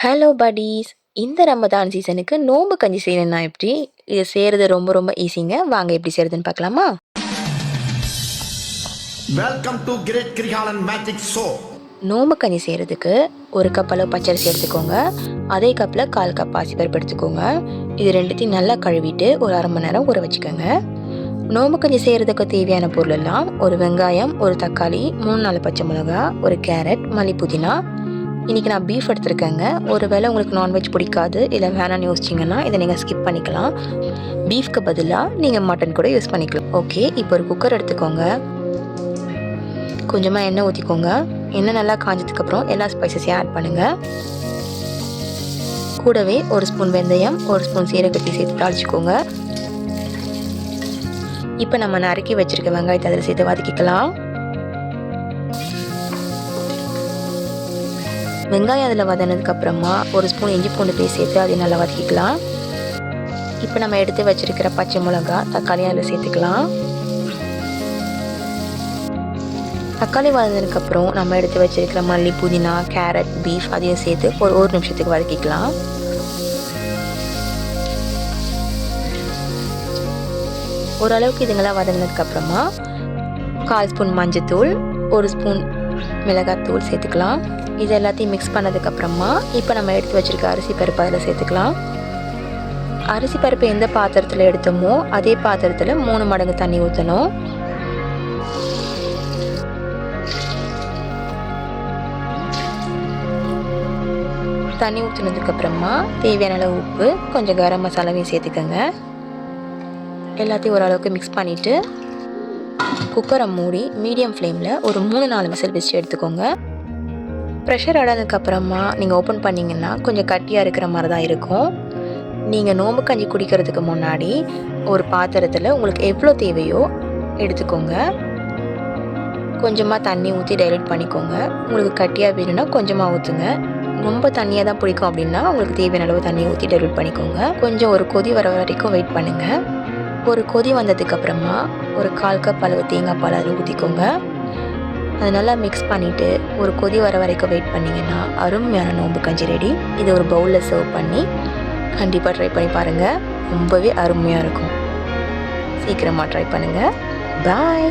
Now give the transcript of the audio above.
Hello படீஸ்! இந்த ரமதான் சீசனுக்கு நோம்பு கஞ்சி செய்யணும்னா எப்படி? இது செய்கிறது ரொம்ப ரொம்ப ஈஸிங்க. வாங்க எப்படி செய்கிறதுன்னு பார்க்கலாமா? Welcome to great Kirikalan magic show. நோம்பு கஞ்சி செய்கிறதுக்கு 1 கப் அளவு பச்சரிசி எடுத்துக்கோங்க. அதே கப்பில் 1/4 கப் பாசிப்பருப்பு எடுத்துக்கோங்க. இது ரெண்டுத்தையும் நல்லா கழுவிட்டு ஒரு 1/2 மணி நேரம் ஊற வச்சுக்கோங்க. நோம்பு கஞ்சி செய்கிறதுக்கு தேவையான பொருள் எல்லாம்: ஒரு வெங்காயம், ஒரு தக்காளி, 3-4 பச்சை மிளகா, ஒரு கேரட், மல்லி, புதினா. இன்றைக்கி நான் பீஃப் எடுத்துருக்கேங்க. ஒரு வேளை உங்களுக்கு நான்வெஜ் பிடிக்காது இல்லை வேணான்னு யோசிச்சிங்கன்னா இதை நீங்கள் ஸ்கிப் பண்ணிக்கலாம். பீஃப்க்கு பதிலாக நீங்கள் மட்டன் கூட யூஸ் பண்ணிக்கலாம். ஓகே, இப்போ ஒரு குக்கர் எடுத்துக்கோங்க. கொஞ்சமாக எண்ணெய் ஊற்றிக்கோங்க. எண்ணெய் நல்லா காஞ்சதுக்கப்புறம் எல்லா ஸ்பைசஸையும் ஆட் பண்ணுங்கள். கூடவே 1 ஸ்பூன் வெந்தயம், 1 ஸ்பூன் சீரகத்தை சேர்த்து தாளிச்சிக்கோங்க. இப்போ நம்ம நறுக்கி வச்சுருக்க வெங்காயத்தை அதில் சேர்த்து வதக்கிக்கலாம். வெங்காயம் அதில் வதனதுக்கப்புறமா 1 ஸ்பூன் இஞ்சி பூண்டு பேஸ்ட் சேர்த்து அதை நல்லா வதக்கிக்கலாம். இப்போ நம்ம எடுத்து வச்சுருக்கிற பச்சை மிளகா, தக்காளி அதில் சேர்த்துக்கலாம். தக்காளி வதனதுக்கப்புறம் நம்ம எடுத்து வச்சுருக்கிற மல்லி, புதினா, கேரட், பீஃப் அதையும் சேர்த்து ஒரு 1 நிமிஷத்துக்கு வதக்கிக்கலாம். ஓரளவுக்கு இதுங்கெல்லாம் வதங்கினதுக்கப்புறமா 1/4 ஸ்பூன் மஞ்சத்தூள், 1 ஸ்பூன் மிளகாத்தூள் சேர்த்துக்கலாம். இது எல்லாத்தையும் மிக்ஸ் பண்ணதுக்கப்புறமா இப்போ நம்ம எடுத்து வச்சுருக்க அரிசி பருப்பு அதில் சேர்த்துக்கலாம். அரிசி பருப்பு எந்த பாத்திரத்தில் எடுத்தோமோ அதே பாத்திரத்தில் 3 மடங்கு தண்ணி ஊற்றணும். தண்ணி ஊற்றினதுக்கப்புறமா தேவையான அளவு உப்பு, கொஞ்சம் கரம் மசாலாவையும் சேர்த்துக்கோங்க. எல்லாத்தையும் ஓரளவுக்கு மிக்ஸ் பண்ணிவிட்டு குக்கரை மூடி மீடியம் ஃப்ளேமில் ஒரு 3-4 விசில் வச்சு எடுத்துக்கோங்க. ப்ரெஷர் ஆடாததுக்கப்புறமா நீங்கள் ஓப்பன் பண்ணிங்கன்னா கொஞ்சம் கட்டியாக இருக்கிற மாதிரி தான் இருக்கும். நீங்கள் நோம்பு கஞ்சி குடிக்கிறதுக்கு முன்னாடி ஒரு பாத்திரத்தில் உங்களுக்கு எவ்வளோ தேவையோ எடுத்துக்கோங்க. கொஞ்சமாக தண்ணி ஊற்றி டைல்யூட் பண்ணிக்கோங்க. உங்களுக்கு கட்டியாக வேணும்னா கொஞ்சமாக ஊற்றுங்க. ரொம்ப தண்ணியாக தான் பிடிக்கும் அப்படின்னா உங்களுக்கு தேவையான அளவு தண்ணி ஊற்றி டைல்யூட் பண்ணிக்கோங்க. கொஞ்சம் ஒரு கொதி வர வரைக்கும் வெயிட் பண்ணுங்கள். ஒரு கொதி வந்ததுக்கப்புறமா ஒரு 1/4 கப் அளவு தேங்காய் பால் அதில் ஊற்றிக்கோங்க. அதை நல்லா மிக்ஸ் பண்ணிவிட்டு ஒரு கொதி வர வரைக்கும் வெயிட் பண்ணிங்கன்னா அருமையான நோம்பு கஞ்சி ரெடி. இதை ஒரு பவுலில் சர்வ் பண்ணி கண்டிப்பாக ட்ரை பண்ணி பாருங்கள். ரொம்பவே அருமையாக இருக்கும். சீக்கிரமாக ட்ரை பண்ணுங்கள். பாய்.